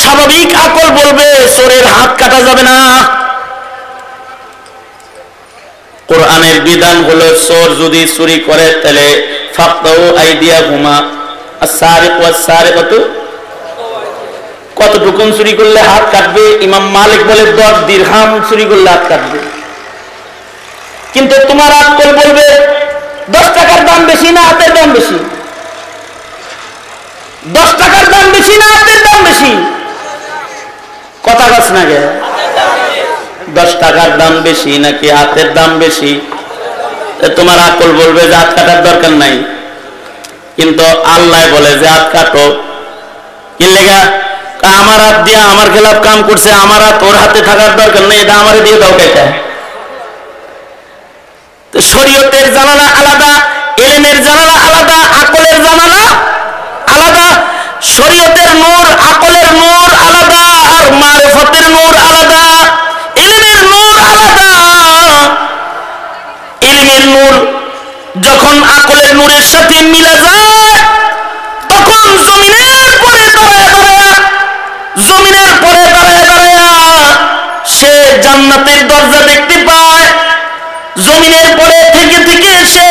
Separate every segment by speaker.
Speaker 1: স্বাভাবিক আকল বলবে চোরের হাত কাটা যাবে না। কোরআনের বিধান হলো চোর যদি চুরি করে তাহলে ফাকতাউ আইদিয়াহুমা আস-সারিকু ওয়াস-সারিকাতু, কতটুকু চুরি করলে হাত কাটবে? ইমাম মালিক বলে 10 দিরহাম চুরি করলে হাত কাটবে। কিন্তু তোমার আকল বলবে 10 টাকার দাম বেশি না হাতের দাম বেশি? 10 টাকার দাম বেশি না হাতের দাম বেশি? কথা বলছ না কে? 10 টাকার দাম বেশি নাকি হাতের দাম বেশি? তোমার আকল বলবে যে হাত কাটার দরকার নাই, কিন্তু আল্লাহ বলে যে হাত কাটো। কি লেগা? আমার হাত দিয়ে আমার খেলাফ কাম করছে, আমার হাত ওর হাতে থাকার দরকার নেই, এটা আমারে দিয়ে দাও কেটা। তো শরীয়তের জানালা আলাদা, ইলমের জানালা আলাদা, আকলের জানালা আলাদা। শরীয়তের নূর, আকলের নূর আলাদা, আর মারিফতের নূর আলাদা, ইলমের নূর আলাদা। ইলমের নূর যখন আকলের নূরের সাথে মিলে যায় তখন জমিনের পরে দাঁড়ায়া সে জান্নাতের দরজা দেখতে পায়। জমিনের পরে থেকে সে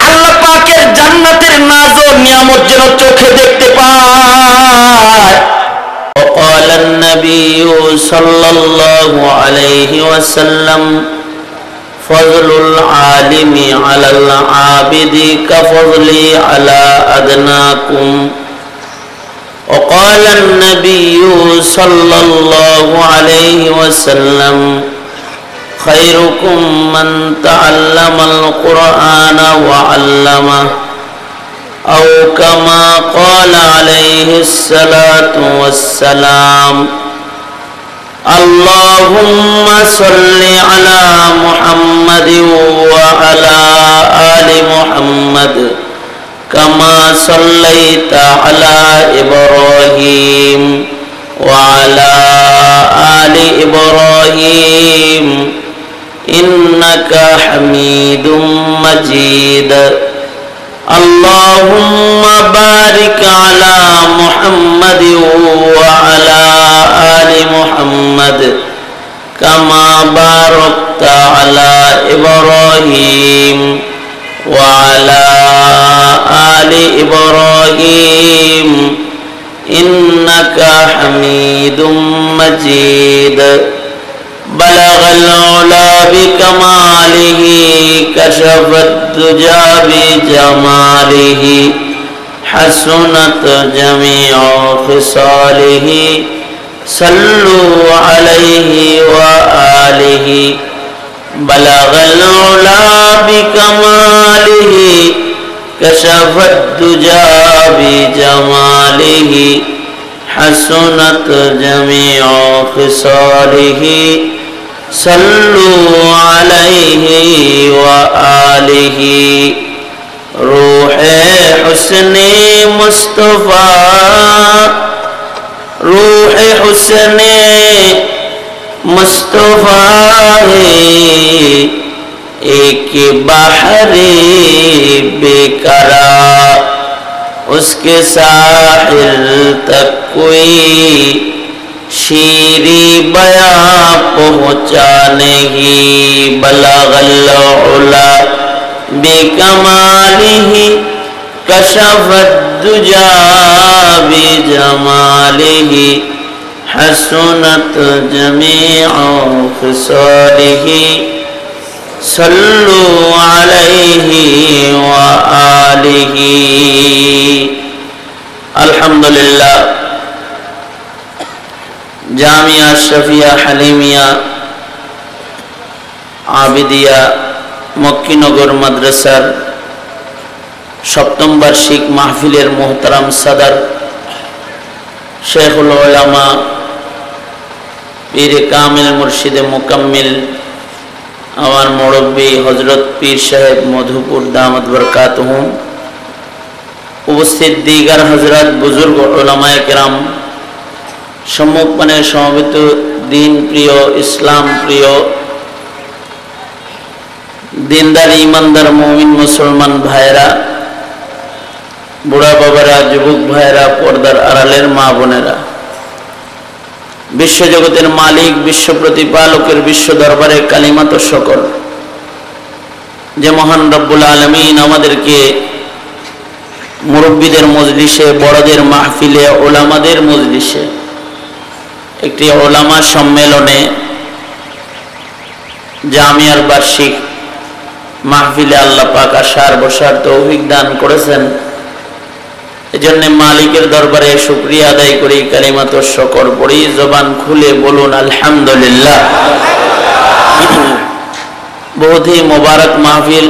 Speaker 1: আল্লাহ পাকের জান্নাতের নাজ ও নিয়ামত যেন চোখে দেখতে পায়। وقال النبي صلى الله عليه وسلم فضل العالم على العابد كفضلي على أدناكم. وقال النبي صلى الله عليه وسلم خيركم من تعلم القرآن وعلمه أو كما قال عليه الصلاة والسلام. اللهم صل على محمد وعلى آل محمد كما صليت على إبراهيم وعلى آل إبراهيم إنك حميد مجيد. اللهم بارك على محمد وعلى آل محمد كما باركت على إبراهيم وعلى آل إبراهيم إنك حميد مجيد. بلغ العلا بكماله كشف الدجى بجماله حسنت جميع خصاله صلوا عليه وآله. بلغ العلا بكماله كشف الدجى بجماله حسنت جميع خصاله صلوا عليه وآله. روح حسن مصطفى روح حسن مصطفى ایک بحر بیقرار उसके साहिल तक कोई शीरी बया पहुँचा नहीं. बलगल उला बिकमालिही कशफत दुजा बिजमालिही हसनत जमीअ खिसालिही सल्लु अलैहि व आलिहि. अल्हम्दुलिल्लाह. জামিয়া শফিয়া হালিমিয়া আবিদিয়া মক্কিনগর মাদ্রাসার সপ্তম বার্ষিক মাহফিলের মোহতারাম সাদার শেখুল উলামা পীর কামিল মুর্শিদে মুকাম্মিল আমার মুরব্বী হযরত পীর সাহেব মধুপুর দামাত বরকাতুহু, উপস্থিত দিগার হযরত বুজুর্গ উলামায়ে কেরাম, সম্মুখপানে সমবেত দিন প্রিয় ইসলাম প্রিয় দিনদার ইমানদার মুমিন মুসলমান ভাইরা, বুড়া বাবারা, যুবক ভাইরা, পর্দার আড়ালের মা বোনেরা, বিশ্বজগতের মালিক, বিশ্ব প্রতিপালকের বিশ্ব দরবারে কালিমাত শকর যে মহান রব্বুল আলামিন আমাদেরকে মুরব্বীদের মজলিসে, বড়দের মাহফিলে, ওলামাদের মজলিসে, একটি ওলামা সম্মেলনে, জামিয়ার বার্ষিক মাহফিলে আল্লাহ পাক আসার বসার তৌফিক দান করেছেন। এজন্য মালিকের দরবারে শুকরিয়া আদায় করি, কালিমাত শকর পড়ি, জবান খুলে বলুন আলহামদুলিল্লাহ। বহুত হি মোবারক মাহফিল,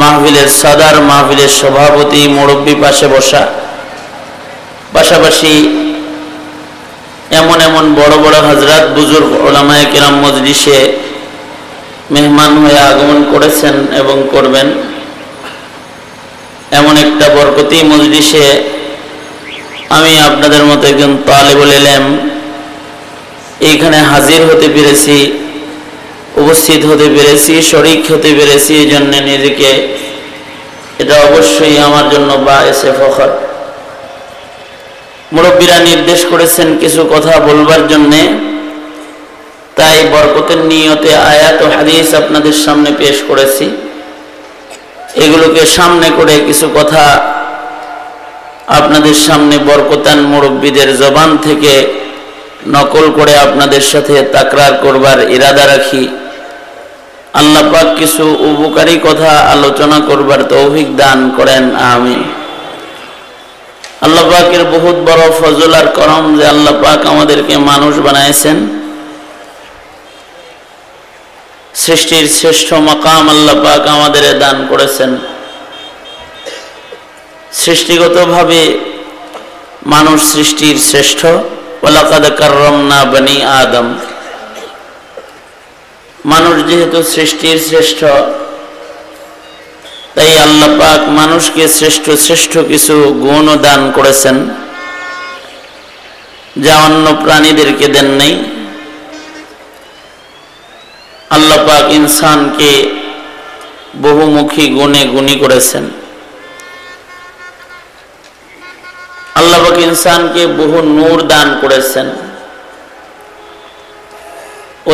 Speaker 1: মাহফিলের সাদার, মাহফিলের সভাপতি, মুরব্বী পাশে বসা, পাশাপাশি এমন এমন বড় বড় হযরত বুজুর্গ উলামায়ে কিরাম মজলিসে মেহমান হয়ে আগমন করেছেন এবং করবেন। এমন একটা বরকতি মজলিসে আমি আপনাদের মতো একজন তালেবুল ইলম এইখানে হাজির হতে পেরেছি, উপস্থিত হতে পেরেছি, শরীক হতে পেরেছি। এই জন্য নিজেকে, এটা অবশ্যই আমার জন্য বায়েসে ফখর। মুরব্বীরা নির্দেশ করেছেন কিছু কথা বলবার জন্যে, তাই বরকতের নিয়তে আয়াত ও হাদিস আপনাদের সামনে পেশ করেছি। এগুলোকে সামনে করে কিছু কথা আপনাদের সামনে বরকতান মুরব্বীদের জবান থেকে নকল করে আপনাদের সাথে তাকরার করবার ইরাদা রাখি। আল্লাহ পাক কিছু উপকারী কথা আলোচনা করবার তৌফিক দান করেন, আমিন। আল্লাহ পাকের বহুত বড় ফজল আর করম যে আল্লাহ পাক আমাদেরকে মানুষ বানাইছেন। সৃষ্টির শ্রেষ্ঠ মাকাম আল্লাহ পাক আমাদের দান করেছেন। সৃষ্টিগতভাবে মানুষ সৃষ্টির শ্রেষ্ঠ। ওয়ালাকাদ কাররামনা বনি আদম। মানুষ যেহেতু সৃষ্টির শ্রেষ্ঠ, তাই আল্লাহ পাক মানুষকে শ্রেষ্ঠ শ্রেষ্ঠ কিছু গুণ দান করেছেন, যা অন্য প্রাণীদেরকে দেন নাই। আল্লাহ পাক ইনসানকে বহুমুখী গুণে গুণী করেছেন। আল্লাহ পাক ইনসানকে বহু নূর দান করেছেন।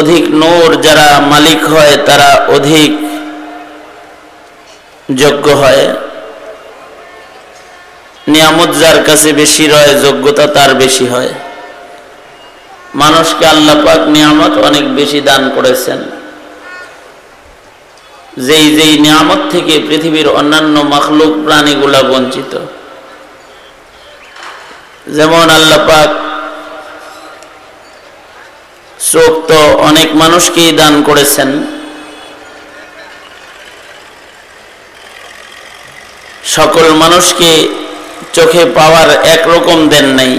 Speaker 1: অধিক নূর যারা মালিক হয় তারা অধিক যোগ্য হয়। নিয়ামত যার কাছে বেশি রয়, যোগ্যতা তার বেশি হয়। মানুষকে আল্লাহ পাক নিয়ামত অনেক বেশি দান করেছেন, যেই যেই নিয়ামত থেকে পৃথিবীর অন্যান্য মাখলুক প্রাণীগুলা বঞ্চিত। যেমন আল্লাহ পাক চোখ তো অনেক মানুষকেই দান করেছেন, সকল মানুষকে চোখে পাওয়ার একরকম দেন নাই।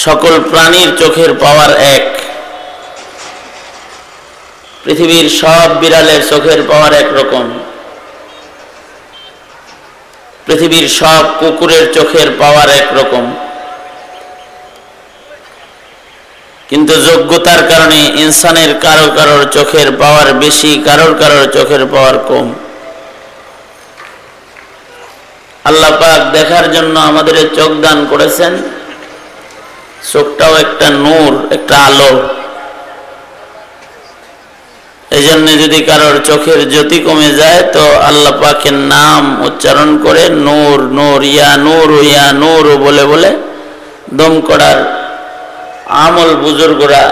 Speaker 1: সকল প্রাণীর চোখের পাওয়ার এক। পৃথিবীর সব বিড়ালের চোখের পাওয়ার একরকম, পৃথিবীর সব কুকুরের চোখের পাওয়ার একরকম, কিন্তু যোগ্যতার কারণে ইনসানের কারো কারোর চোখের পাওয়ার বেশি, কারোর কারোর চোখের পাওয়ার কম। আল্লাহ পাক দেখার জন্য আমাদের চোখ দান করেছেন। চোখটাও একটা নূর, একটা আলো। এই জন্য যদি কারোর চোখের জ্যোতি কমে যায় তো আল্লাহ পাকের নাম উচ্চারণ করে নূর নূর ইয়া নূর বলে বলে দম করার আমল বুজুর্গরা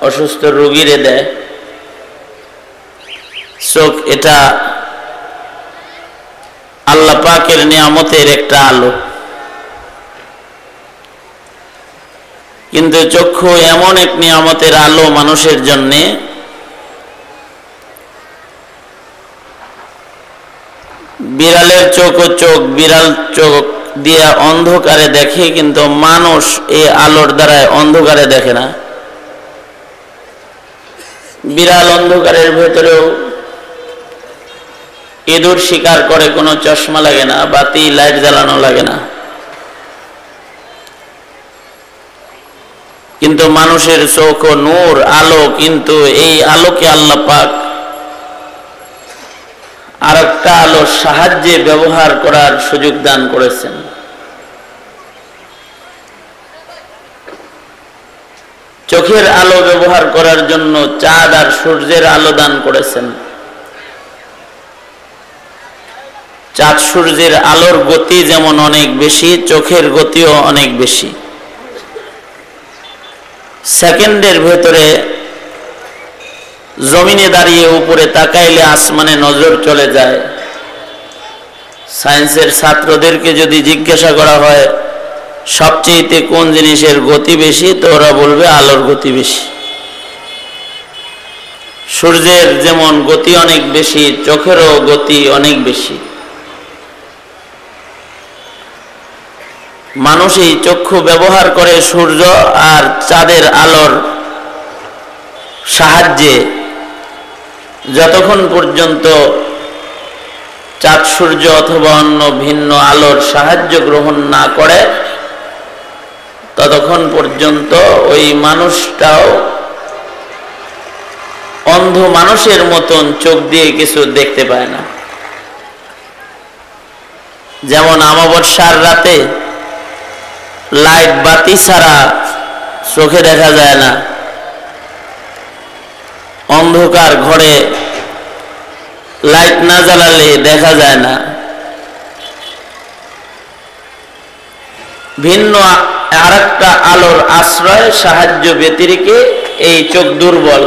Speaker 1: অসুস্থ রোগীরে দেয়। চোখ এটা আল্লাহ পাকের নিয়ামতের একটা আলো। কিন্তু চক্ষু এমন এক নিয়ামতের আলো মানুষের জন্যে, বিড়ালের চোখ ও চোখ, বিড়াল চোখ দিয়ে অন্ধকারে দেখে, কিন্তু মানুষ এই আলোর দ্বারায় অন্ধকারে দেখে না। বিড়াল অন্ধকারের ভেতরেও ইঁদুর শিকার করে, কোনো চশমা লাগে না, বাতি লাইট জ্বালানো লাগে না। কিন্তু মানুষের চোখ ও নূর, আলো, কিন্তু এই আলোকে আল্লাহ পাক আর একটা আলোর সাহায্যে ব্যবহার করার সুযোগ দান করেছেন। চোখের আলো ব্যবহার করার জন্য চাঁদ আর সূর্যের আলো দান করেছেন। চাঁদ সূর্যের আলোর গতি যেমন অনেক বেশি, চোখের গতিও অনেক বেশি। সেকেন্ডের ভেতরে জমিনে দাঁড়িয়ে উপরে তাকাইলে আসমানে নজর চলে যায়। সায়েন্সের ছাত্রদেরকে যদি জিজ্ঞাসা করা হয় সবচেয়ে কোন জিনিসের গতি বেশি, তো ওরা বলবে আলোর গতি বেশি। সূর্যের যেমন গতি অনেক বেশি, চোখেরও গতি অনেক বেশি। মানুষ এই চক্ষু ব্যবহার করে সূর্য আর চাঁদের আলোর সাহায্যে। যতক্ষণ পর্যন্ত চাঁদ সূর্য অথবা অন্য ভিন্ন আলোর সাহায্য গ্রহণ না করে, ততক্ষণ পর্যন্ত ওই মানুষটাও অন্ধ মানুষের মতন চোখ দিয়ে কিছু দেখতে পায় না। যেমন অমাবস্যার রাতে লাইট বাতি ছাড়া চোখে দেখা যায় না, অন্ধকার ঘরে লাইট না জ্বালালে দেখা যায় না। ভিন্ন আরেকটা আলোর আশ্রয় সাহায্য ব্যতিরেকে এই চোখ দুর্বল।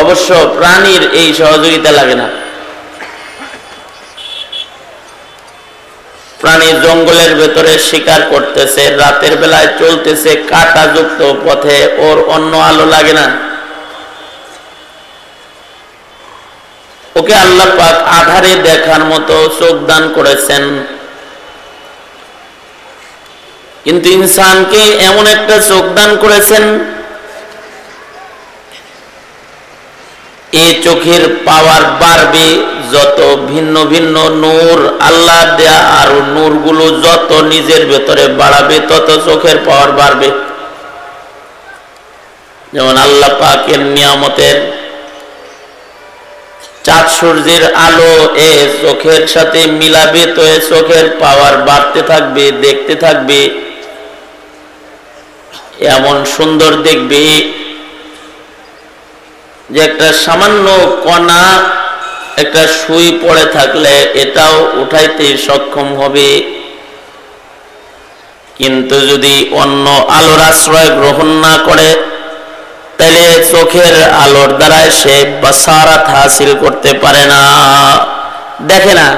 Speaker 1: অবশ্য প্রাণীর এই সহযোগিতা লাগে না। প্রাণী জঙ্গলের ভেতরে শিকার করতেছে, রাতের বেলায় চলতেছে কাঁটাযুক্ত পথে, ওর অন্য আলো লাগে না। ওকে আল্লাহ পাক আধারে দেখার মতো চোখ দান করেছেন। কিন্তু ইনসানকে এমন একটা চোখ দান করেছেন, এই চোখের পাওয়ার বাড়বে যত ভিন্ন ভিন্ন নূর আল্লাহ দেয়া, আর নূরগুলো যত নিজের ভেতরে বাড়াবে তত চোখের পাওয়ার বাড়বে। যেমন আল্লাহ পাকের নিয়ামতের চাঁদ সূর্যের আলো এ চোখের সাথে মিলাবে, তো এ চোখের পাওয়ার বাড়তে থাকবে, দেখতে থাকবে, এমন সুন্দর দেখবে যে একটা সামান্য কণা একটা সুই পড়ে থাকলে এটাও উঠাইতে সক্ষম হবে। কিন্তু যদি অন্য আলোর আশ্রয় গ্রহণ না করে, তাহলে চোখের আলোর দ্বারা সে বাসারাত হাসিল করতে পারে না, দেখে না।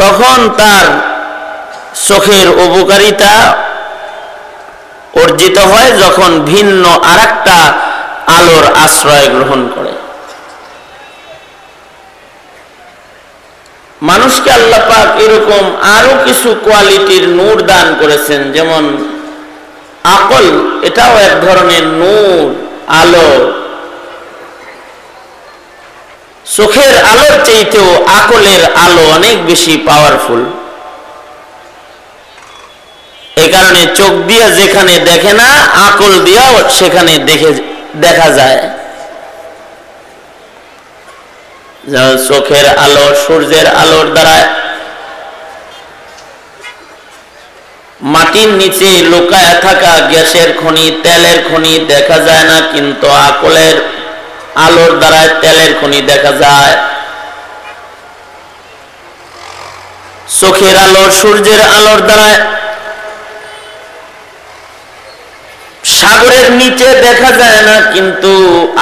Speaker 1: তখন তার চোখের উপকারিতা অর্জিত হয় যখন ভিন্ন আরেকটা আলোর আশ্রয় গ্রহণ করে। মানুষকে আল্লাহ পাক এরকম আরো কিছু কোয়ালিটির নূর দান করেছেন। যেমন আকল, এটাও এক ধরনের নূর, আলো। চোখের আলোর চাইতেও আকলের আলো অনেক বেশি পাওয়ারফুল। এই কারণে চোখ দিয়ে যেখানে দেখে না, আকল দিয়েও সেখানে দেখা যায়। চোখের আলো সূর্যের আলোর দ্বারা মাটির নিচে লুকায় থাকা গ্যাসের খনি, তেলের খনি দেখা যায় না, কিন্তু আকলের আলোর দ্বারা তেলের খনি দেখা যায়। চোখের আলো সূর্যের আলোর দ্বারা সাগরের নিচে দেখা যায় না, কিন্তু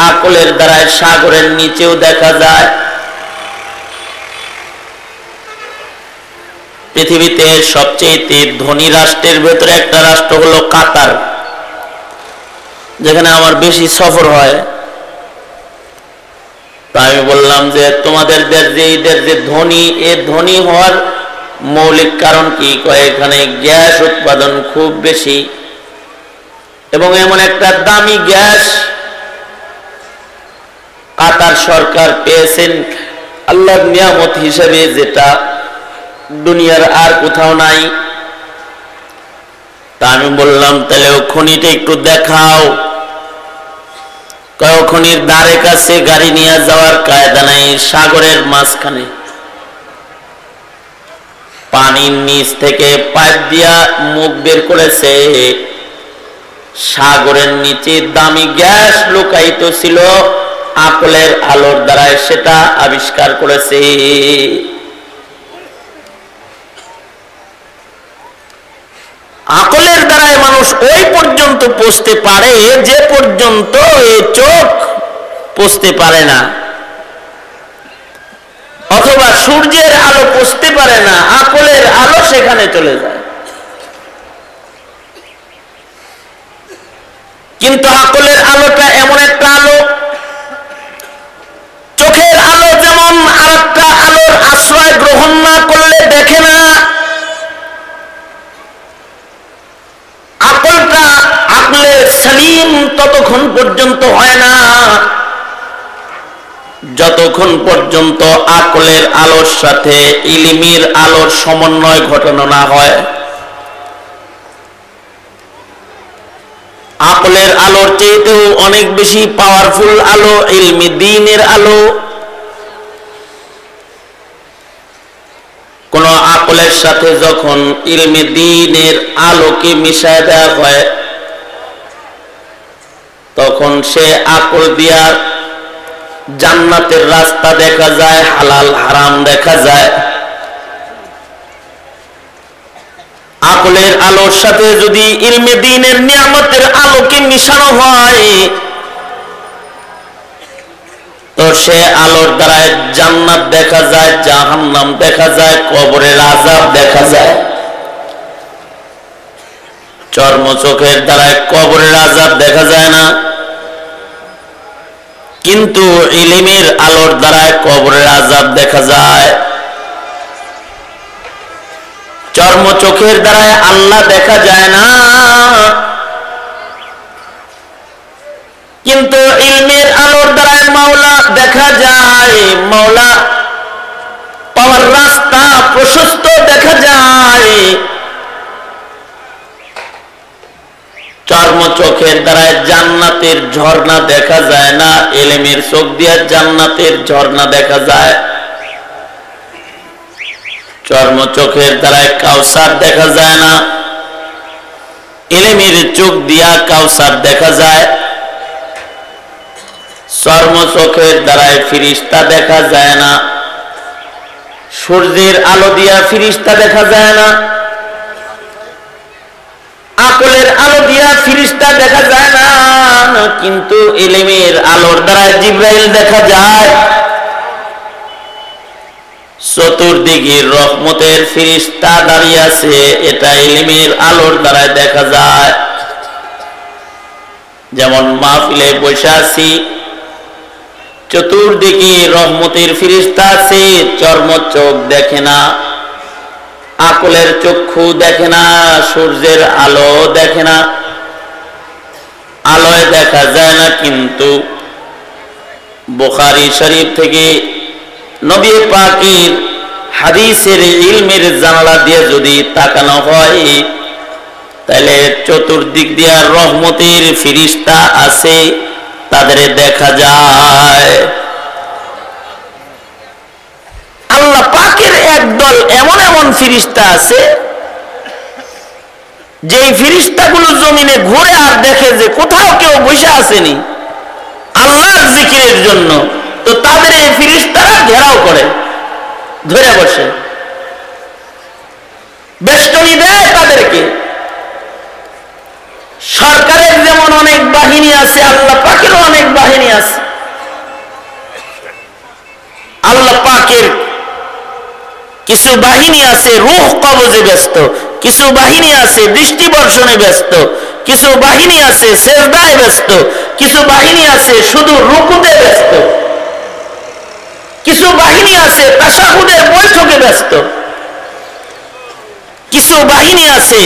Speaker 1: আকলের দ্বারা সাগরের নিচেও দেখা যায়। পৃথিবীতে সবচেয়ে ধনী রাষ্ট্রের ভেতরে একটা রাষ্ট্র হলো কাতার, যেখানে আমার বেশি সফর হয়। তা আমি বললাম যে তোমাদের দেশ যে এই দেশ যে ধনী, এ ধনী হওয়ার মৌলিক কারণ কি? কয় এখানে গ্যাস উৎপাদন খুব বেশি, এবং এমন একটা দামি গ্যাস কাতার সরকার পেয়েছেন আল্লাহর নিয়ামত হিসেবে, যেটা দুনিয়ার আর কোথাও নাই। তা আমি বললাম তাহলে ও খনিটা একটু দেখাও। কয় খনির ধারে কাছে গাড়ি নিয়ে যাওয়ার কায়দা নাই, সাগরের মাঝখানে পানির নিচ থেকে পাইপ দিয়া মুখ বের করেছে, সাগরের নিচে দামি গ্যাস লুকায়িত ছিল, আকলের আলোর দ্বারায় সেটা আবিষ্কার করেছে। আকলের দ্বারায় মানুষ ওই পর্যন্ত পৌঁছতে পারে যে পর্যন্ত এই চোখ পৌঁছতে পারে না, অথবা সূর্যের আলো পৌঁছতে পারে না, আকলের আলো সেখানে চলে যায়। কিন্তু আকলের আলোটা এমন একটা আলো, চোখের আলো যেমন আরেকটা আলোর আশ্রয় গ্রহণ না করলে দেখে না, আকলটা আকলে সালিম ততক্ষণ পর্যন্ত হয় না যতক্ষণ পর্যন্ত আকলের আলোর সাথে ইলমের আলোর সমন্বয় ঘটানো না হয়। আকলের আলোর চেয়েতেও অনেক বেশি পাওয়ারফুল আলো ইলমে দ্বীনের আলো। কোন আকলের সাথে যখন ইলমে দ্বীনের আলোকে মিশায় দেওয়া হয়, তখন সে আকল দিয়া জান্নাতের রাস্তা দেখা যায়, হালাল হারাম দেখা যায়। আকলের আলোর সাথে যদি ইলমে দ্বীনের নিয়ামতের আলোকে মিশানো হয়, তো সে আলোর দ্বারা জান্নাত দেখা যায়, জাহান্নাম দেখা যায়, কবরের আযাব দেখা যায়। চর্ম চোখের দ্বারা কবরের আযাব দেখা যায় না, কিন্তু ইলমের আলোর দ্বারা কবরের আযাব দেখা যায়। চর্ম চোখের দ্বারা আল্লাহ দেখা যায় না, কিন্তু ইলমের আলোর দ্বারা মাওলা দেখা যায়। মাওলা পাওয়ার রাস্তা প্রশস্ত দেখা যায়। চর্ম চোখের দ্বারা জান্নাতের ঝর্ণা দেখা যায় না, ইলমের চোখ দিয়ে জান্নাতের ঝর্ণা দেখা যায়। চর্ম চোখের দ্বারা কাউসার দেখা যায় না, ইলমের চোখ দিয়া কাউসার দেখা যায়। চর্ম চোখের দ্বারা ফিরিস্তা দেখা যায় না, সূর্যের আলো দিয়া ফিরিস্তা দেখা যায় না, আকলের আলো দিয়া ফিরিস্তা দেখা যায় না, কিন্তু ইলমের আলোর দ্বারা জিবরাইল দেখা যায়। চতুর্দিকে রহমতের ফিরিস্তা দাঁড়িয়ে আছে, এটা ইলমের আলোর দ্বারা দেখা যায়। যেমন মাহফিলে বসে আছি, চতুর্দিকে রহমতের ফিরিস্তা আছে, চর্ম চোখ দেখে না, আকলের চক্ষু দেখে না, সূর্যের আলো দেখে না, আলোয় দেখা যায় না। কিন্তু বুখারী শরীফ থেকে নবী পাকের হাদিসের ইলমের জানালা দিয়ে যদি তাকানো হয়, তাহলে চতুর্দিক দিয়ে রহমতের ফিরিস্তা আছে, তাদের দেখা যায়। আল্লাহ পাকের একদল এমন এমন ফিরিস্তা আছে, যে ফিরিস্তাগুলো জমিনে ঘুরে আর দেখে যে কোথাও কেউ বসে আসেনি আল্লাহর জিকিরের জন্য, তো তাদের এই ফিরিস্তারা ঘেরাও করে, ধরে বসে, বেষ্টনী দেয় তাদেরকে। সরকারের যেমন অনেক বাহিনী আছে, আল্লাহ পাকেরও অনেক বাহিনী আছে। আল্লাহ পাকের কিছু বাহিনী আছে রূহ কবজে ব্যস্ত, কিছু বাহিনী আছে দৃষ্টি বর্ষণে ব্যস্ত, কিছু বাহিনী আছে সেজদায় ব্যস্ত, কিছু বাহিনী আছে শুধু রুকুতে ব্যস্ত, কিছু বাহিনী আছে তাশাহুদের বৈঠকে ব্যস্ত, কিছু বাহিনী আছে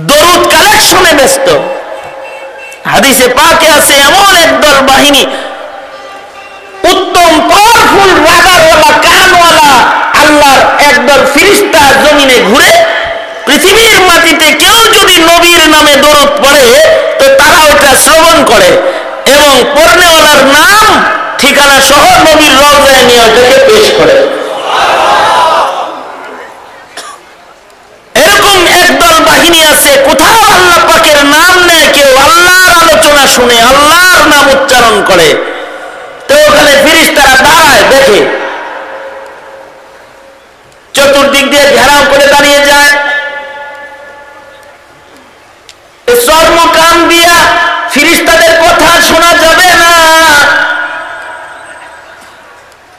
Speaker 1: দরুদ কালেকশনে ব্যস্ত। হাদিসে পাকে আছে এমন একদল বাহিনী, উত্তম পাওয়ারফুল রাডারওয়ালা কানওয়ালা আল্লাহর একদল ফিরিস্তা জমিনে ঘুরে, পৃথিবীর মাটিতে কেউ যদি নবীর নামে দরুদ পড়ে তো তারা ওটা শ্রবণ করে এবং পড়নেওয়ালার নাম ঠিকানা সহ নবীর রওজায় নিয়ে ওটাকে পেশ করে। এরকম একদল বাহিনী কাহিনী আছে, কোথাও আল্লাহ পাকের নাম নেয় কেউ, আল্লাহর আলোচনা শুনে আল্লাহর নাম উচ্চারণ করে, তো ওখানে ফেরেশতারা দাঁড়ায় দেখে, চতুর্দিক দিয়ে ঘেরাও করে দাঁড়িয়ে যায়। চর্ম কান দিয়া ফেরেশতাদের কথা শোনা যাবে না,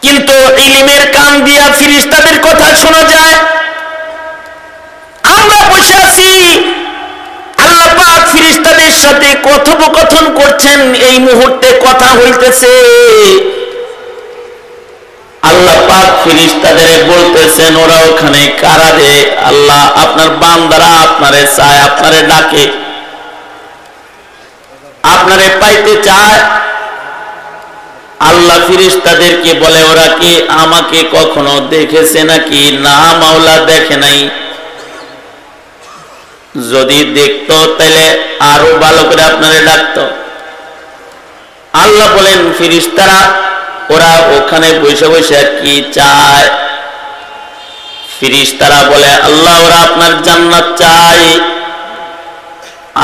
Speaker 1: কিন্তু ইলমের কান দিয়া ফেরেশতাদের কথা শোনা যায়। আমরা বসে আছি, আল্লাহ পাক ফেরেশতাদের সাথে কথোপকথন করছেন, এই মুহূর্তে কথা হইতেছে। আল্লাহ পাক ফেরেশতাদের বলতেছেন, ওরা ওখানে কারা রে? আল্লাহ, আপনার বান্দারা আপনারে চায়, আপনারে ডাকে, আপনারে পাইতে চায়। আল্লাহ ফেরেশতাদেরকে বলে, ওরা কি আমাকে কখনো দেখেছে নাকি? না মাওলা, দেখে নাই। যদি দেখতো তাহলে আরো ভালো করে আপনারে ডাকতো। আল্লাহ বলেন, ফেরেশতারা ওরা ওখানে বসে বসে কি চায়? ফেরেশতারা বলে, আল্লাহ ওরা আপনার জান্নাত চায়।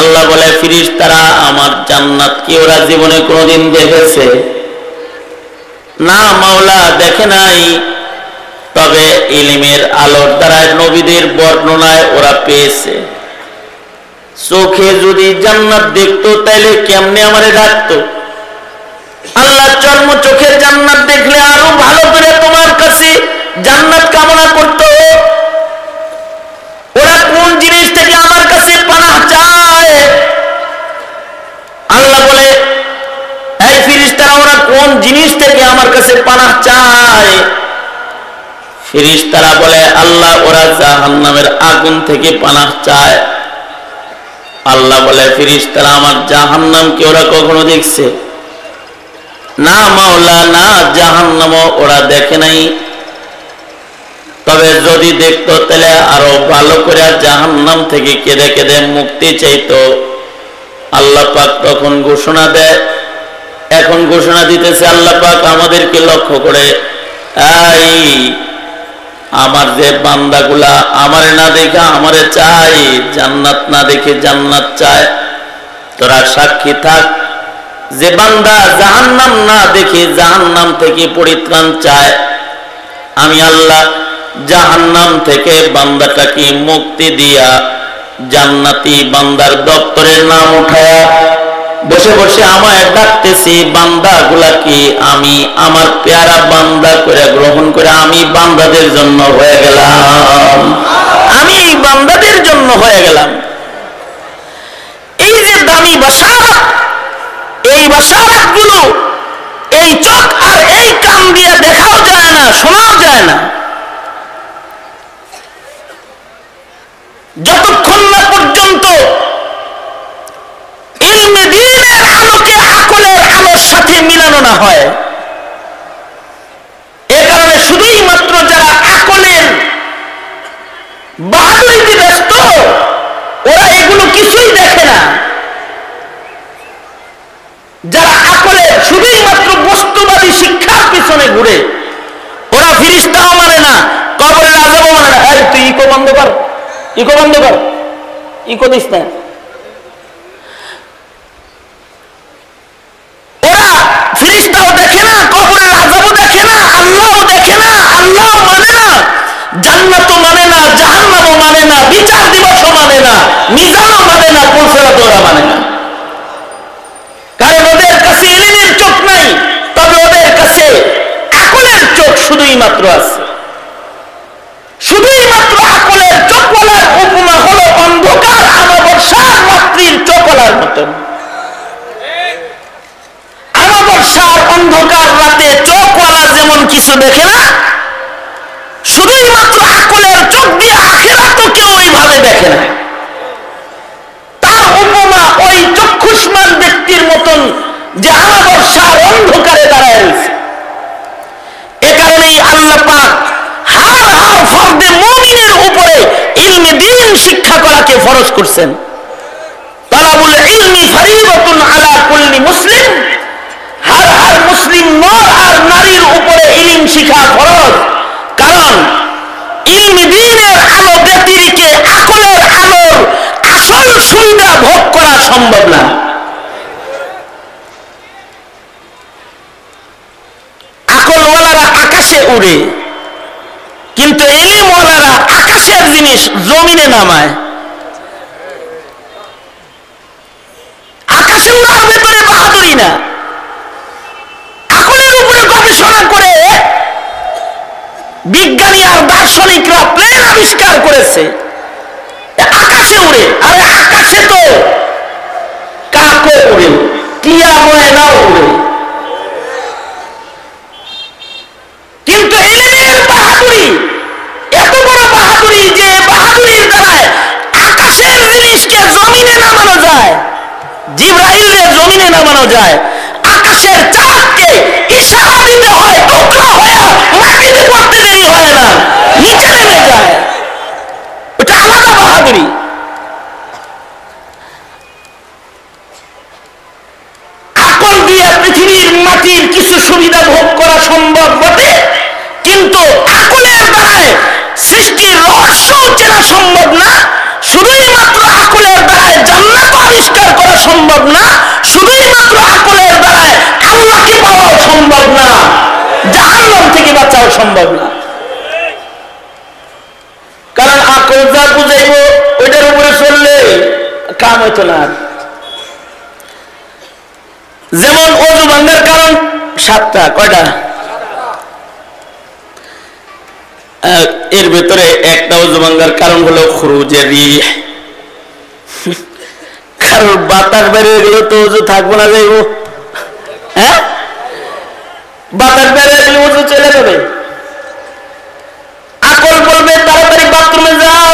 Speaker 1: আল্লাহ বলে, ফেরেশতারা আমার জান্নাত কি ওরা জীবনে কোনোদিন দেখেছে? না মাওলা, দেখে নাই। তবে ইলমের আলোর দ্বারা নবীদের বর্ণনায় ওরা পেয়েছে। চোখে যদি জান্নাত দেখতো তাহলে কেমনে আমারে ডাকতো? আল্লাহ চর্ম চোখের জান্নাত দেখলে আরো ভালো করে তোমার কাছে জান্নাত কামনা করত। ওরা কোন জিনিস থেকে আমার কাছে পানাহ চায়? আল্লাহ বলে, এই ফেরেশতারা ওরা কোন জিনিস থেকে আমার কাছে পানাহ চায়? ফেরেশতারা বলে, আল্লাহ ওরা জাহান্নামের আগুন থেকে পানাহ চায়। আল্লাহ বলে, ফেরেশতারা আমার জাহান্নামকে ওরা কখনো দেখছে? না মাওলা, না, জাহান্নামও ওরা দেখে নাই। তবে যদি দেখতো তাহলে আরো ভালো করে জাহান্নাম থেকে কেঁদে কেঁদে মুক্তি চাইতো। আল্লাহ পাক তখন ঘোষণা দেয়, এখন ঘোষণা দিতেছে আল্লাহ পাক আমাদেরকে লক্ষ্য করে, এই আমার যে বান্দাগুলা আমারে না দেখে আমারে চায়, জান্নাত না দেখে জান্নাত চায়, তোরা সাক্ষী থাক। যে বান্দা জাহান্নাম না দেখে জাহান্নাম থেকে পরিত্রাণ চায়, আমি আল্লাহ জাহান্নাম থেকে বান্দাটাকে মুক্তি দিয়া জান্নাতি বান্দার দপ্তরের নাম উঠায়া বসে বসে আমায় ডাকতেছি। বান্দাগুলা কি আমি আমার পেয়ারা বান্দা করে গ্রহণ করে আমি বান্দাদের জন্য হয়ে গেলাম, আমি বান্দাদের জন্য হয়ে গেলাম। এই যে দামি বাশারাত, এই বাশারাতগুলো এই চোখ আর এই কান দিয়ে দেখাও যায় না, শোনাও যায় না। যতক্ষণ না পর্যন্ত ইলমে দ্বীনের আলোকে আকলের আলোর সাথে মিলানো না হয়। এ কারণে শুধুই মাত্র যারা আকলের বাহাদুরিতে ব্যস্ত, ওরা এগুলো কিছুই দেখে না। যারা আকলের শুধুই মাত্র বস্তুবাদী শিক্ষার পিছনে ঘুরে, ওরা ফেরেশতাও মানে না, কবরের আযাবও মানে না। এই তুই ইকো বন্ধ কর, ইকো বন্ধ কর, ইকো দিস না। ওরা ফেরেশতাও দেখে না, কবরের আযাবও দেখে না, আল্লাহও দেখে না, আল্লাহও মানে না, জান্নাতও মানে না, জাহান্নামও মানে না, বিচার দিবসও মানে না, মিজানও মানে না, পুলসিরাতও ওরা মানে না। কারণ ওদের কাছে ইলমের চোখ নাই, তবে ওদের কাছে আকলের চোখ শুধুই মাত্র আছে। শুধুই মাত্র আকলের চোখওয়ালার উপমা হলো অন্ধকার আমাবস্যার রাত্রির চোখওয়ালার মতন। আমাবস্যার অন্ধকার রাতে চোখওয়ালা যেমন কিছু দেখে না, শুধুই মাত্র আকলের চোখ দিয়ে আখিরাতও কেউ ওইভাবে দেখে না। তার উপমা ওই চক্ষুষ্মান ব্যক্তির মতন যে আমাবস্যার অন্ধকারে দাঁড়ায় রয়েছে। এ কারণেই আল্লাহ পাক হার হার ফরদে মুমিনের উপরে ইলমে দ্বীন শিক্ষা করাকে ফরজ করছেন। তালাবুল ইলমি ফরিদাতুন আলা কুল্লি মুসলিম, হার হার মুসলিম নর আর নারীর উপরে ইলম শিক্ষা ফরজ। কারণ ইলমে দ্বীনের আলো ব্যতিরেকে আকলের আলোর জিনিস জমিনে নামায়। আকাশে উড়ার ভেতরে বাহাদুরি না, আকলের উপরে গবেষণা করে বিজ্ঞানী আর দার্শনিকরা প্লেন আবিষ্কার করেছে, আকাশে উড়ে। আরে আকাশে তো কাকও উড়ে, টিয়া ময়নাও উড়ে, কিন্তু ইলমের বাহাদুরি এত বড় বাহাদুরি যে বাহাদুরির দ্বারায় আকাশের জিনিসকে জমিনে নামানো যায়, জিবরাইলকে জমিনে নামানো যায়, আকাশের চাঁদকে ইশারা দিতে হয়, টুকরা হয়ে মাটিতে পড়তে দেরি হয় না, নিচে নেমে যায়। ওটা আলাদা বাহাদুরি। আকল দিয়ে পৃথিবীর মাটির কিছু সুবিধা ভোগ করা সম্ভব বটে, কিন্তু আকলের দ্বারায় সৃষ্টির রহস্য চেনা সম্ভব না। শুধুই মাত্র আকলের দ্বারায় জান্নাত আবিষ্কার করা সম্ভব না, শুধুই মাত্র আকলের দ্বারায় আল্লাহকে পাওয়াও সম্ভব না, জাহান্নাম থেকে বাঁচাও সম্ভব না। কারণ আকল যা বুঝাইব ওইটার উপরে চললে কাম হইতো না। যেমন অজু ভাঙ্গার কারণ 7টা, কয়টা? এর ভেতরে একটা অজু ভাঙ্গার কারণ হলো খুরুজে রিহ। কারণ বাতাস বেরিয়ে গেলে তো অজু থাকবো না, যাইব। হ্যাঁ, বাতাস বেরিয়ে গেলে অজু চলে যাবে। আকল বলবে তাড়াতাড়ি বাথরুমে যাও,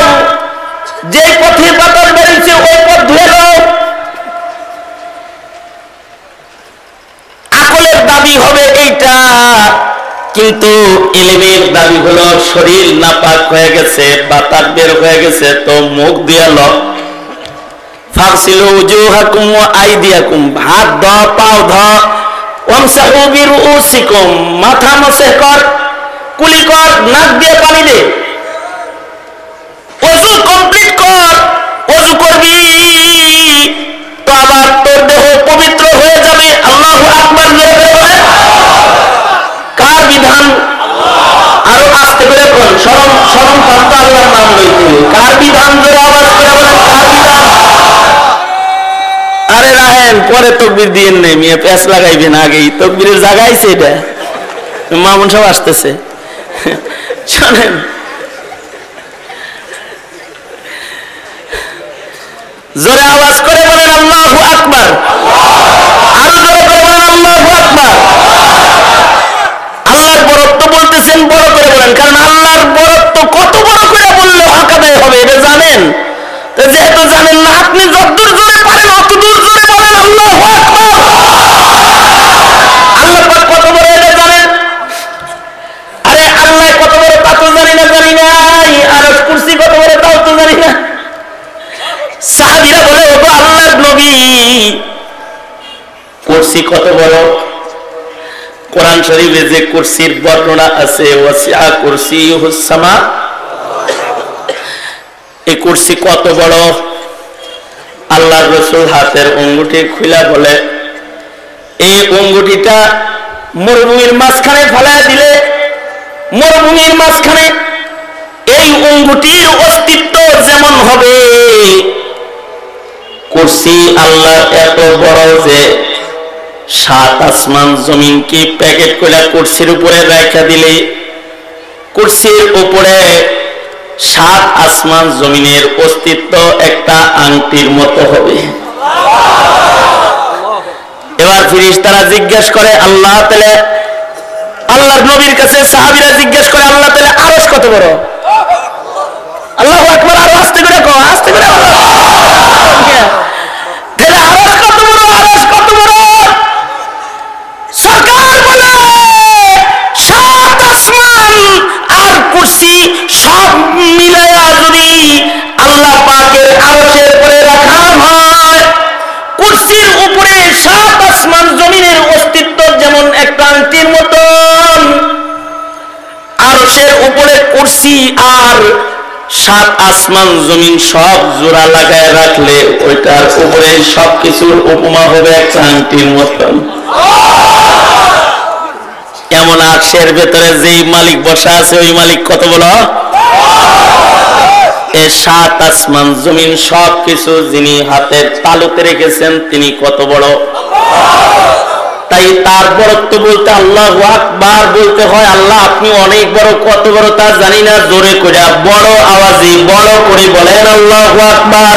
Speaker 1: যে পথে বাতাস বেরিয়েছে ওই পথ ধুয়ে দাও। আকলের দাবি হবে এইটা, কিন্তু ইলমের দাবি হলো শরীর নাপাক হয়ে গেছে, বাতাস বের হয়ে গেছে, তো মুখ দিয়ে লো, ফাগসিলু উজুহাকুম ওয়া আইদিয়াকুম, হাত ধোয়া, পাও ধোয়া, ওয়ামসাহু বিরুউসিকুম, মাথা মাসহ কর, কুলি কর, নাক দিয়ে পানি দে, ওযু কমপ্লিট কর। ওযু করবি তো আবার তোর দেহ পবিত্র হয়ে যাবে। আল্লাহু আকবার বলে। কার বিধান? আরো আস্তে করে বল, শরম শরম পান্তা আল্লাহর নাম লইতে। কার বিধান? জোরে আওয়াজ করে বলেন, কার বিধান? আরে রাহেন, পরে তাকবীর দিয়েন নাই, মিয়া প্যাঁচ লাগাইবেন, আগেই তাকবীরের জায়গাইছে এটা। মামুন সাহেব আসতেছে, শোনেন। জোরে আওয়াজ করে বলেন আল্লাহু আকবার। আরো জোরে করে বলেন আল্লাহু আকবার। আল্লাহর বরত্ব বলতেছেন, বড় করে বলেন, কারণ আল্লাহর বরত্ব কত বড় করে বললে হক আদায় হবে এটা জানেন। তো যেহেতু জানেন না, আপনি যতদূর জোরে পারেন অতদূর জোরে বলেন আল্লাহু আকবার। আল্লাহ পাক কত বড় এটা জানেন? আরে আল্লাহ কত বড় তা তো জানি না, জানি নাই। আর কুরসি কত বড় তাও তো জানি না। সাহাবীরা বলে, ওগো আল্লাহর নবী, কুরসি কত বড়? কোরআন শরীফে যে কুরসির বর্ণনা আছে, ওয়াসিআ কুরসিয়ুহুস সামা, এই কুরসি কত বড়? আল্লাহর রাসূল হাতের আঙ্গুটি খুলে বলে, এই আঙ্গুটিটা মরুভূমির মাঝখানে ফেলায় দিলে, মরুভূমির মাঝখানে এই আঙ্গুটির অস্তিত্ব যেমন হবে, কুরসি আল্লাহ এত বড় যে 7 আসমান জমিন কি প্যাকেট করে কুরসির উপরে রাখা দিলে কুরসির উপরে 7 আসমান জমিনের অস্তিত্ব একটা আংটির মতো হবে। এবার ফেরেশতারা জিজ্ঞেস করে, আল্লাহ তাআলা, আল্লাহর নবীর কাছে সাহাবীরা জিজ্ঞেস করে, আল্লাহ তাআলা আরশ কত বড়? আল্লাহু আকবার। আর আস্তে করে কও, আস্তে করে বলো। তাহলে আরশ কত বড়? আরশ কত বড়? সরকার বলে 7 আসমান আর কুরসি সব মিলায়া যদি আল্লাহ পাকের আরশের উপরে রাখা হয়, কুরসির উপরে 7 আসমান জমিনের অস্তিত্ব যেমন একটা আংটির মতন, আরশের উপরে কুরসি আর 7 আসমান জমিন সব জোড়া লাগায় রাখলে ওইটার উপরে সবকিছুর উপমা হবে একটা আংটির মতন। এমন আরশের ভেতরে যেই মালিক বসা আছে, ওই মালিক কত বড়? সাত আসমান জমিন সবকিছু যিনি হাতের তালুতে রেখেছেন তিনি কত বড়। তাই তার বড়ত্ব বলতে আল্লাহু আকবার বলতে হয়। আল্লাহ আপনি অনেক বড়, কত বড় তা জানি না, জোরে করে বড় আওয়াজে বড় করে বলেন আল্লাহু আকবার।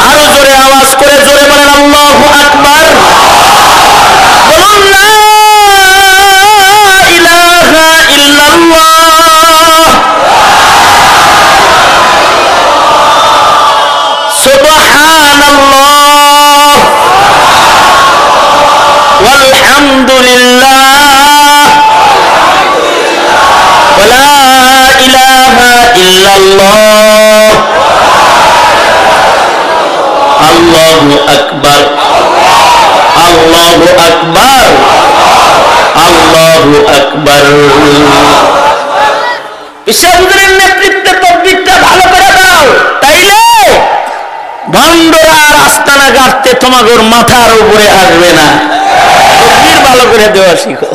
Speaker 1: আরো জোরে আওয়াজ করে জোরে বলেন আল্লাহু আকবার। বলুন লা ইলাহা ইল্লাল্লাহ সুবহানাল্লাহ আলহামদুলিল্লাহ ওয়া লা ইলাহা ইল্লাল্লাহ আল্লাহু আকবার আল্লাহু আকবার আল্লাহু আকবার। বিশ্বহুজুরের নেতৃত্বে তাকবীরটা ভালো করে দাও, তাইলে ভণ্ডরা রাস্তানা গাড়তে তোমাদের মাথার উপরে আসবে না। ভালো করে দেওয়া শিখো।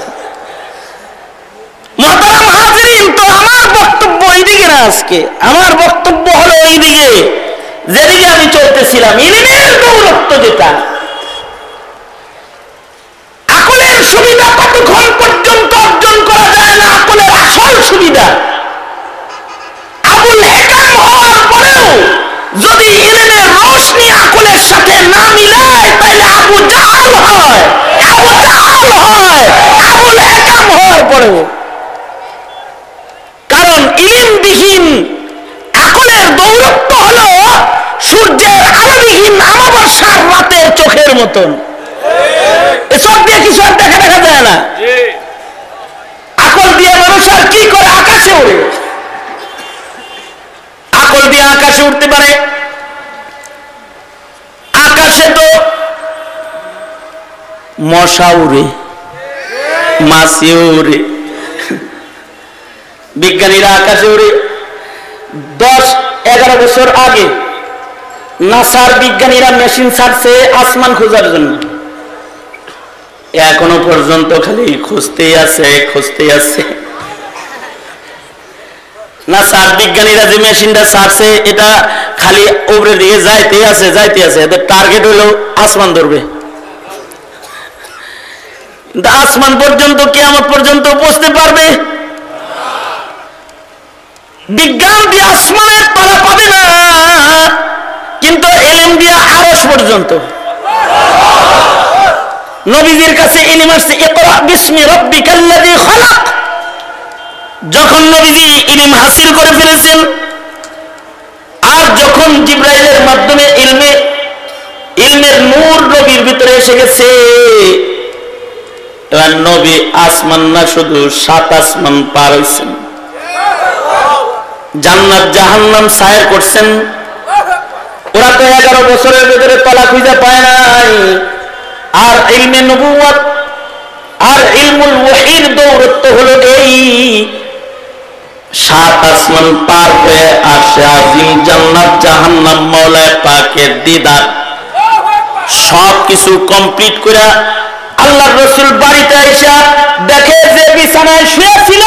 Speaker 1: মুহতারাম হাজিরিন, তো আমার বক্তব্য এইদিকে না, আজকে আমার বক্তব্য হলো এইদিকে যেদিকে আমি চলতেছিলাম। ইলমের দৌলত্ব যেটা, আকলের সুবিধা কতক্ষণ পর্যন্ত অর্জন করা যায় না, আকলের আসল সুবিধা। আবুল হেকাম হওয়ার পরেও যদি ইলমের রোশনি আকলের সাথে না মিলায়, তাহলে আবু জাহল হয়, আবু জাহল হয় আবুল হেকাম হওয়ার পরেও। কারণ ইলমবিহীন আকলের দৌরত্ব হলো সূর্যের আলোবিহীন অমাবস্যার রাতের চোখের মতন। এ চোখ দিয়ে কিছু আর দেখা যায় না। আকল দিয়ে মানুষ আর কি করে? আকাশে ওড়ে। আকল দিয়ে আকাশে উঠতে পারে। আকাশে তো মশা উড়ে, মাছি উড়ে, বিজ্ঞানীরা আকাশে উড়ে। 10-11 বছর আগে নাসার বিজ্ঞানীরা মেশিন ছাড়ছে আসমান খোঁজার জন্য। এখনো পর্যন্ত খালি খুঁজতেই আছে। নাসার বিজ্ঞানীরা যে মেশিনটা ছাড়ছে, এটা খালি উপরে দিকে যাইতে আছে। এদের টার্গেট হলো আসমান ধরবে। কিন্তু আসমান পর্যন্ত, কিয়ামত পর্যন্ত পৌঁছতে পারবে? বিজ্ঞান দিয়ে আসমানের তলা পাবে না, কিন্তু ইলম দিয়ে আরশ পর্যন্ত। নবীজির কাছে ইলম আসছে, ইকরা বিসমি রাব্বিকাল্লাযী খালাক। যখন নবীজি ইলম হাসিল করে ফেলেছেন, আর যখন জিবরাইলের মাধ্যমে ইলমের নূর নবীর ভিতরে এসে গেছে, এবার নবী আসমান না শুধু 7 আসমান পার হইছেন, জান্নাত জাহান্নাম সায়ের করছেন। ওরা তো 11 বছরের ভিতরে তলা খুঁজে পায় নাই। আর ইলমে নবুয়ত আর ইলমুল ওহীর দৌরত্ব হলো এই 7 আসমান পার হয়ে আসে আজিম জান্নাত জাহান্নাম মাওলা পাকের দিদার। সব কিছু কমপ্লিট করে আল্লাহর রাসূল বাড়িতে আইসা দেখে যে বিছানায় শুয়ে ছিল,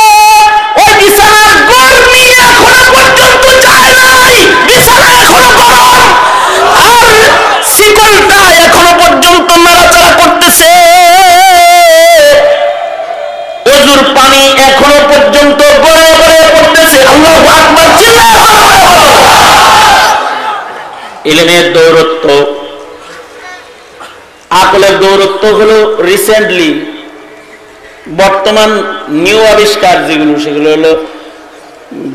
Speaker 1: ওই বিছানার গরমি এখনো পর্যন্ত যায় নাই। বিছানা এখনো গরম, আর শিকলটা এখনো পর্যন্ত নাড়াচাড়া করতেছে। ওযুর পানি এখনো পর্যন্ত গড়ে গড়ে পড়তেছে। আল্লাহু আকবার, চিল্লায় বলো। ইলমের দৌরত্ব, আকলের দৌরত্ব হলো রিসেন্টলি বর্তমান নিউ আবিষ্কার যেগুলো, সেগুলো হলো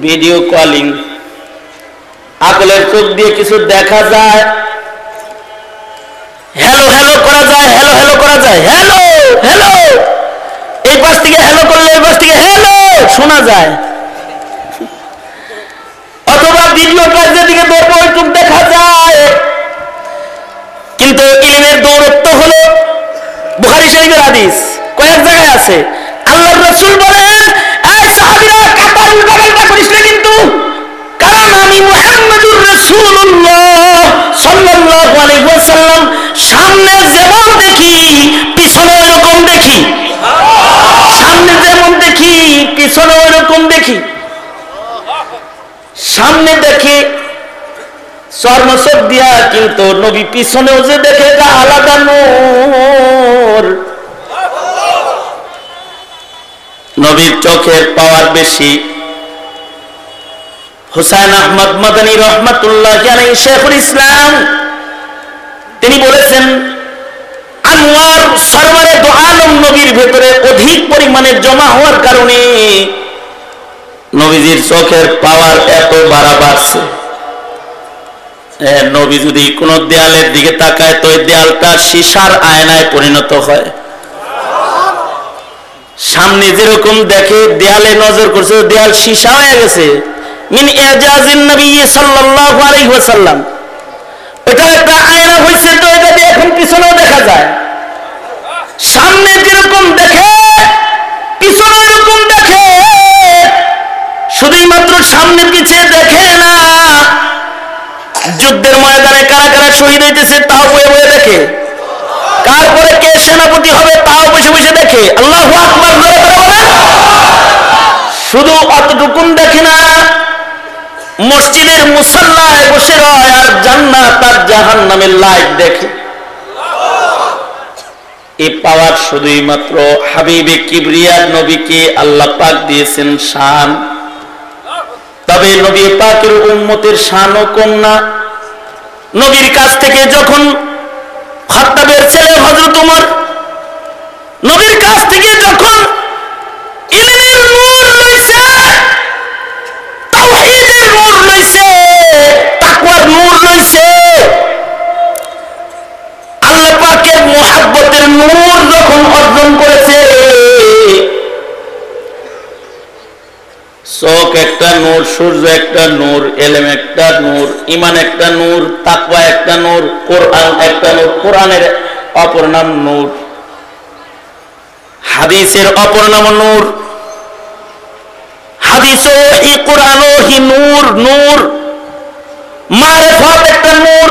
Speaker 1: ভিডিও কলিং। আকলের চোখ দিয়ে কিছু দেখা যায়, হ্যালো হ্যালো করা যায়, হ্যালো এই পাশ থেকে হ্যালো করলে এই পাশ থেকে হ্যালো শোনা যায়। অথবা ভিডিওটা যেদিকে ধরবো ওই চোখ দেখা যায়। কিন্তু ইলমের দৌরত্ব হলো, বুখারী শরীফের হাদিস কয়েক জায়গায় আছে, আল্লাহর রাসূল বলেন, এই সাহাবীরা কাতার উল্টাপাল্টা করিস না কিন্তু, কারণ আমি মুহাম্মদুর রাসূলুল্লাহ সাল্লাল্লাহু আলাইহি ওয়াসাল্লাম সামনে যেমন দেখি পিছনে এরকম দেখি, সামনে যেমন দেখি পিছনে এরকম দেখি। সামনে দেখে চর্মচোখ দিয়া, কিন্তু নবী পিছনেও যে দেখে এটা আলাদা নূর। নবীর চোখের পাওয়ার বেশি। হুসাইন আহমদ মাদানী রহমাতুল্লাহ আলাইহি শেখুল ইসলাম তিনি বলেছেন, আনোয়ার সরওয়ারে দো আলম নবীর ভেতরে অধিক পরিমাণে জমা হওয়ার কারণে নবীজির চোখের পাওয়ার এত বাড়ছে। নবী যদি কোন দেয়ালের দিকে তাকায় তো দেয়ালটা সীসার আয়নায় পরিণত হয়। সামনে যেরকম দেখে, দেয়ালে নজর করছে, দেয়াল সীসা হয়ে গেছে। মিন ইজাজিন নবী সাল্লাল্লাহু আলাইহি ওয়াসাল্লাম, এটা একটা আয়না হইছে, তো এটা দিয়ে এখন পিছনেও দেখা যায়। সামনে যেরকম দেখে পিছনে এরকম দেখে, শুধুই মাত্র সামনে পিছিয়ে দেখে না, যুদ্ধের ময়দানে কারা কারা শহীদ হইতেছে তাও বয়ে বয়ে দেখে, তারপরে কে সেনাপতি হবে তাও বসে বসে দেখে। আল্লাহু আকবার। শুধু অতটুকুন দেখে না, মসজিদের মুসাল্লায় বসে রয় আর জান্নাত আর জাহান্নামের লাইট দেখে। এই পাওয়ার শুধুই মাত্র হাবিবে কিবরিয়ার নবীকে আল্লাহ পাক দিয়েছেন শান। তবে নবী পাকের উম্মতের শানও কম না। নবীর কাছ থেকে যখন খাত্তাবের ছেলে হযরত ওমর নবীর কাছ থেকে যখন ইলমের নূর লইছে, তাওহীদের নূর লইছে, তাকওয়ার নূর লইছে, আল্লাহ পাকের মুহাব্বতের নূর যখন অর্জন করেছে, চোখ একটা নূর, সূর্য একটা নূর, ইলম একটা নূর, ঈমান একটা নূর, তাকওয়া একটা নূর, কোরআন একটা নূর, কোরআনের অপর নাম নূর, হাদিসের অপর নাম নূর, হাদিসও ই কোরআনও হি নূর, নূর মারিফাত একটা নূর।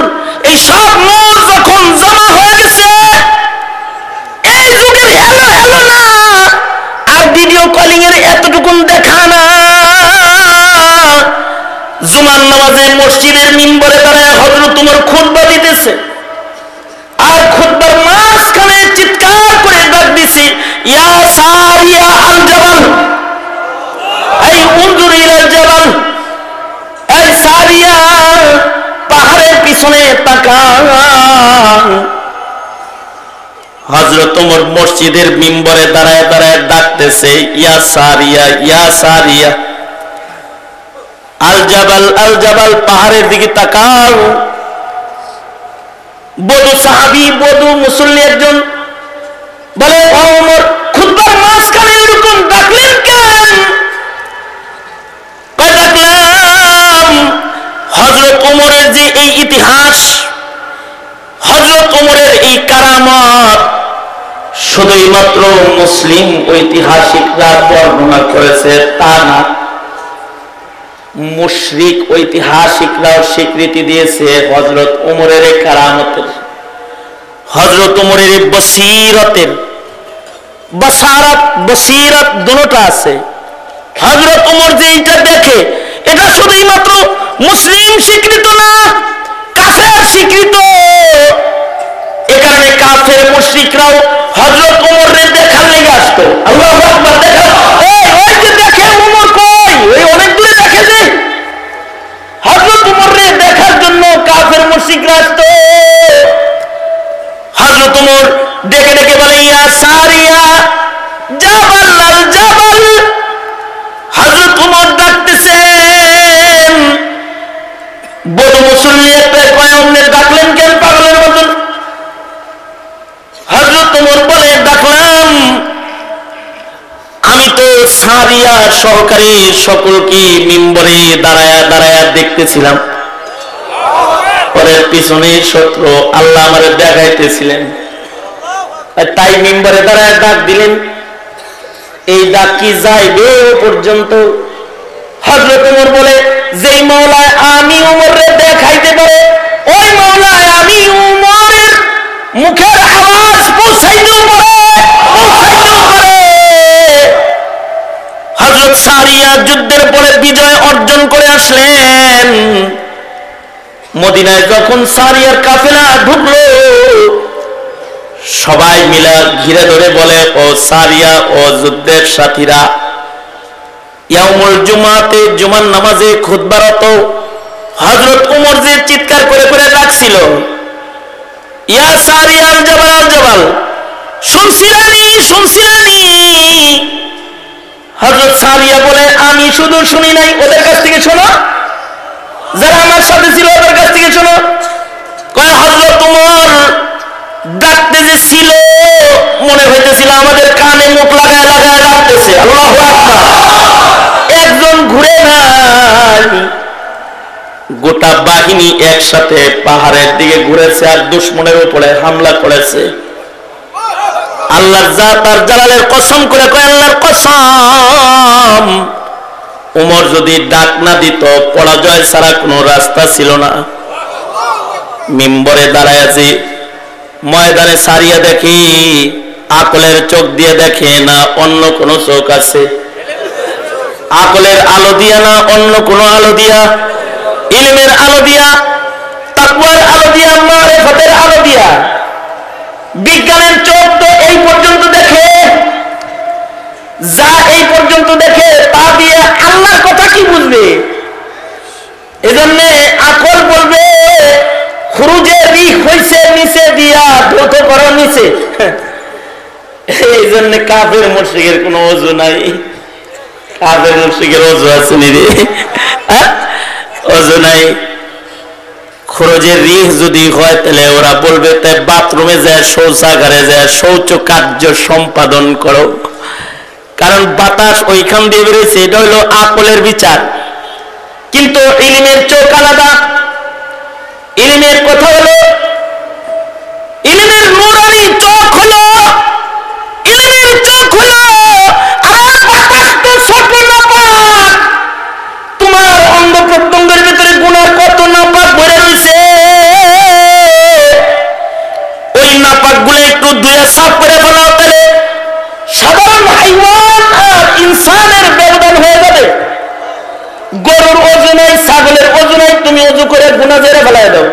Speaker 1: এই সব নূর যখন জমা হয়ে গেছে, এই যুগের হ্যালো হ্যালো না আর ভিডিও কলিং এর এতটুকুন দেখা না, জুমার নামাজে মসজিদের মিম্বরে দাঁড়ায় হযরত ওমর খুতবা দিতেছে, আর খুতবার মাঝখানে চিৎকার করে ডাক দিছে, ইয়া সারিয়া আল জাবাল, এই উনজুর ইলাল জাবাল, এই সারিয়া পাহাড়ের পিছনে তাকান। হযরত ওমর মসজিদের মিম্বরে দাঁড়ায় দাঁড়ায় ডাকতেছে, ইয়া সারিয়া, ইয়া সারিয়া, আল জাবাল, আল জাবাল, পাহাড়ের দিকে তাকাও। বদু সাহাবী, বদু মুসল্লি একজন বলে, ও ওমর, খুতবার মাঝখানে এরকম ডাকলেন কেন? ডাকলাম হযরত ওমরের যে এই ইতিহাস, হযরত ওমরের এই কারামত শুধুই মাত্র মুসলিম ঐতিহাসিকরা বর্ণনা করেছে তা না, মুশরিক ঐতিহাসিকরাও স্বীকৃতি দিয়েছে হযরত ওমরের কারামতের, হযরত ওমরের বসিরতের, বসারত বসিরত দুটোটা আছে। হযরত ওমর যে এটা দেখে, এটা শুধুই মাত্র মুসলিম স্বীকৃত না, কাফের স্বীকৃত। এ কারণে কাফের মুশরিকরাও হযরত ওমরের দেখার লেগে আসতো। আল্লাহু আকবার। দেখা, ওই যে দেখে ওমর কই, ওই অনেক দূরে দেখে যে, হযরত ওমরের দেখার জন্য কাফের মুশরিকরা আসতো। হযরত ওমর ডেকে ডেকে বলে, ইয়া সারিয়া জাবাল আল জাবাল। হযরত ওমর ডাকতেছেন, বড় মুসল্লি একটা কয়, অমনে ডাকলেন কেন পাগলের মতন? হযরত ওমর বলে, ডাকলাম আমি তো সারিয়া সহকারী সকলকে মিম্বরে দাঁড়ায়া দাঁড়ায়া দেখতেছিলাম, পরের পিছনে শত্রু আল্লাহ আমারে দেখাইতেছিলেন, তাই মিম্বরে দাঁড়ায় ডাক দিলেন। এই ডাক কি যাইবে পর্যন্ত? হযরত ওমর বলে, যেই মাওলায় আমি ওমরে দেখাইতে পারে, ওই মাওলায় আমি ওমরের মুখের আওয়াজ পৌঁছাইতেও পারে, পৌঁছাইতেও পারে। হযরত সারিয়া যুদ্ধের পরে বিজয় অর্জন অর্জন করে আসলেন। মদিনায় যখন সারিয়ার কাফেলা ঢুকলো, সবাই মিলে ঘিরে ধরে বলে, ও সারিয়া, ও যুদ্ধের সাথীরা, ইয়াউমুল জুমাতে জুমার নামাজে খুতবারত হযরত ওমর যে চিৎকার করে করে ডাকছিল, ইয়া সারিয়াল জাবাল আল জাবাল, শুনছিলানি শুনছিলানি। হযরত সারিয়া বলে, আমি শুধু শুনি নাই, ওদের কাছ থেকে শোনো, যারা আমার সাথে ছিল ওদের কাছ থেকে শোনো। কয় হযরত ওমর ডাকতে যে ছিল, মনে হইতেছিল আমাদের কানে মুখ লাগায় লাগায় ডাকতেছে। আল্লাহু আকবার। একজন ঘুরে নাই, গোটা বাহিনী একসাথে পাহাড়ের দিকে ঘুরেছে আর দুশমনের উপরে হামলা করেছে। আল্লাহর জাত আর জালালের কসম করে কয়, আল্লাহর কসম, ওমর যদি ডাক না দিত, পরাজয় ছাড়া কোনো রাস্তা ছিল না। মিম্বরে দাঁড়ায় আছি, ময়দানে সারিয়া দেখি, আকলের চোখ দিয়ে দেখে না অন্য কোন চোখ আছে? আকলের আলো দিয়া না অন্য কোন আলো দিয়া? ইলমের আলো দিয়া, তাকওয়ার আলো দিয়া, মারিফাতের আলো দিয়া? বিজ্ঞানের চোখ তো এই পর্যন্ত দেখে, যা এই পর্যন্ত দেখে তা দিয়ে আল্লাহর কথা কি বুঝবে? এজন্য আকল বলবে খুরুজে রিহ হইছে নিচে দিয়া, দ্রুত করো নিচে। এই জন্য কাফের মুশরিকের কোনো ওযু নাই। কাফের মুশরিকের ওযু আছে নি রে? ওযু নাই। খুরুজের রিহ যদি হয় তাহলে ওরা বলবে তাই বাথরুমে যায়, শৌচাগারে যায় শৌচ কার্য সম্পাদন করো, কারণ বাতাস ওইখান দিয়ে বেরোচ্ছে। এটা হলো আকলের বিচার। কিন্তু ইলমের চোখ আলাদা। ইলমের কথা হলো, ইলমের নুরানি চোখ হলো, ইলমের চোখ হলো, আর বাতাস তো ছোট নাপাক। তোমার অঙ্গ প্রত্যঙ্গের ভিতরে গুনাহ কত নাপাক ভরে রয়েছে, ওই নাপাক গুলো একটু ধুয়ে সাফ করে ফেলাও, তাহলে সাধারণ হাইওয়ান আর ইনসানের ব্যবধান হয়ে যাবে। গরুর ওযু নাই, ছাগলের ওযু নাই, তুমি ওযু করে গুনাহ ঝেড়ে ফেলাই দাও।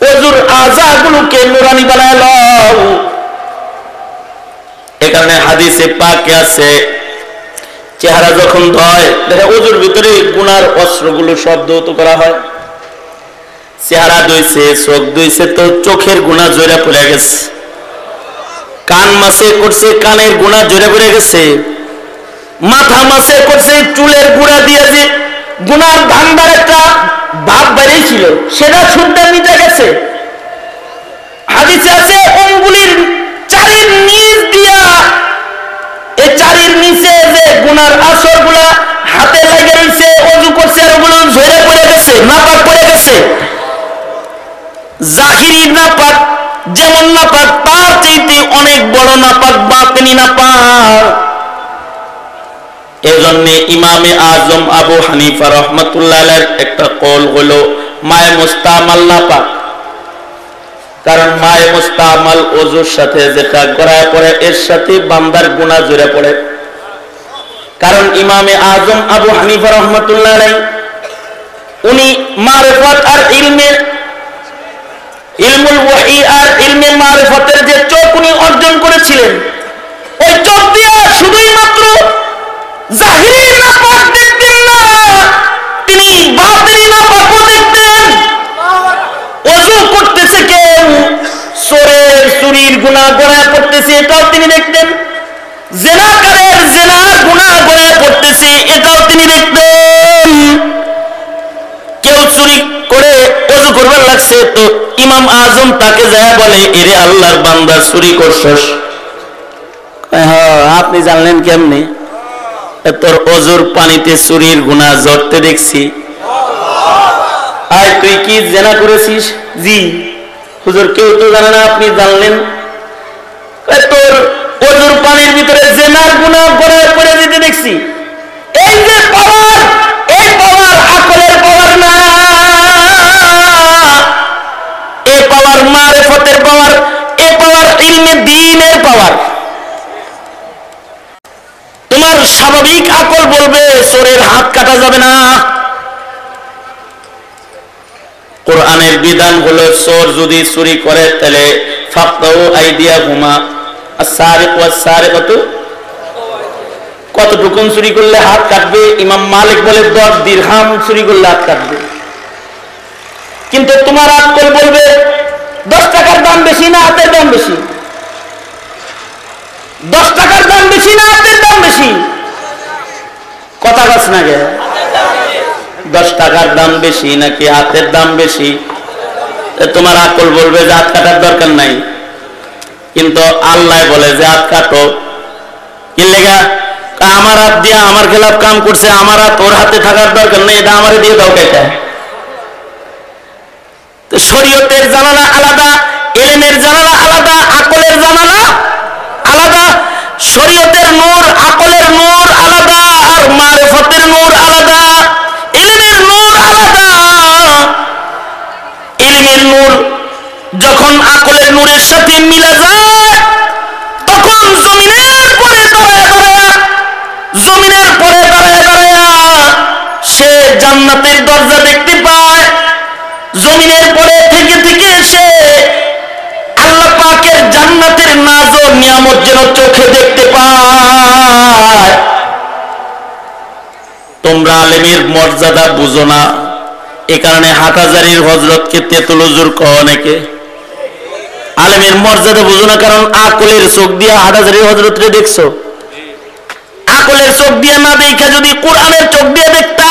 Speaker 1: ওযুর আযাগুলোকে নুরানি বানায় লও। এখানে হাদিসে পাকে আছে, চেহারা যখন ধয় দেখে ওযুর ভিতরে গুনার অস্ত্রগুলো সব ধৌত করা হয়। চেহারা ধুইছে, চোখ ধুইছে, তো চোখের গুনাহ জয়রা পড়ে গেছে। কান মাসে করছে, কানের গুনাহ জয়রা পড়ে গেছে। মাথা মাসে করছে, চুলের গুড়া দিয়ে যে গুনার ধান্দার একটা ভাব বেরিয়েছিল, সেটা শুনতে মিটে গেছে। হাদিসে আছে অঙ্গুলির চারির নিচ দিয়া, এই চারির নিচে যে গুনার আসর গুলা হাতে লাগে রয়েছে, ওযু করছে, আর ওগুলো ঝরে পড়ে গেছে, নাপাক পড়ে গেছে। জাহিরি নাপাক যেমন নাপাক, তার চাইতে অনেক বড় নাপাক বাতিনি নাপাক। এজন্য ইমামে আজম আবু হানিফা রাহমাতুল্লাহ আলাইহির একটা কওল হলো মায়ে মুস্তামাল নাপাক। কারণ মায়ে মুস্তামাল ওযুর সাথে যেটা গড়ায় পড়ে, এর সাথে বান্দার গুনাহ জড়ে পড়ে। কারণ ইমামে আজম আবু হানিফা রাহমাতুল্লাহ আলাইহি উনি মারিফাত আর ইলমের, ইলমুল ওয়াহি আর ইলমে মারিফাতের যে চোখ উনি অর্জন করেছিলেন, ওই চোখ দিয়ে শুধুই মাত্র জাহিরি নাপাক দেখতেন না, তিনি বাতিনি নাপাকও দেখতেন। ওযু করতেছে কেউ, চোরের চুরির গুনাহ গড়ায় পড়তেছে, এটাও তিনি দেখতেন। জিনাকারের জিনার গুনাহ গড়ায় পড়তেছে, এটাও তিনি দেখতেন। কেউ চুরি করে ওযু করবার লাগছে, তো ইমাম আজম তাকে যায় বলে, এরে আল্লাহর বান্দা, চুরি করছস? হ্যাঁ, আপনি জানলেন কেমনে? তোর ওযুর পানিতে চুরির গুনাহ ঝরতে দেখছি। আয় তুই কি জিনা করেছিস? জি হুজুর, কেউ তো জানে না, আপনি জানলেন? তোর ওযুর পানির ভিতরে জিনার গুনাহ গড়ায় পড়ে যেতে দেখছি। এই যে পাওয়ার, এই পাওয়ার আকলের পাওয়ার না, এই পাওয়ার মারিফতের পাওয়ার, এই পাওয়ার ইলমে দ্বীনের পাওয়ার। তোমার স্বাভাবিক আকল বলবে চোরের হাত কাটা যাবে না। কোরআনের বিধান হলো চোর যদি চুরি করে তাহলে ফাকতাউ আইদিয়াহুমা আস-সারিকু ওয়াস-সারিকাতু, কতটুকুন চুরি করলে হাত কাটবে? ইমাম মালিক বলে 10 দিরহাম চুরি করলে হাত কাটবে। কিন্তু তোমার আকল বলবে 10 টাকার দাম বেশি না হাতের দাম বেশি? 10 টাকার দাম বেশি না হাতের দাম বেশি? কথা বলছ না গে? 10 টাকার দাম বেশি নাকি হাতের দাম বেশি? তোমার আকল বলবে যে হাত কাটার দরকার নাই, কিন্তু আল্লাহ বলে যে হাত কাটো। কি লেগা? আমার হাত দিয়ে আমার খেলাফ কাম করছে, আমার হাত ওর হাতে থাকার দরকার নেই, এটা আমারে দিয়ে দাও কেটে। শরীয়তের জানালা আলাদা, ইলমের জানালা আলাদা, আকলের জানালা আলাদা। শরীয়তের নূর, আকলের নূর আলাদা, আর মারিফতের নূর আলাদা, ইলমের নূর আলাদা। ইলমের নূর যখন আকলের নূরের সাথে মিলে যায় তখন জমিনের পরে দাঁড়ায়া সে জান্নাতের দরজা দেখতে পায়। জমিনের পরে থেকে সে আল্লাহ পাকের জান্নাতের নাজ ও নিয়ামত যেন চোখে দেখতে পায়। তোমরা আলেমের মর্যাদা বুঝো না, এ কারণে হাটহাজারীর হযরতকে তেতুল হুজুর কয় অনেকে। আলেমের মর্যাদা বুঝো না কারণ আকলের চোখ দিয়ে হাটহাজারীর হযরতরে দেখছো। আকলের চোখ দিয়ে না দেখা যদি কোরআনের চোখ দিয়ে দেখতা,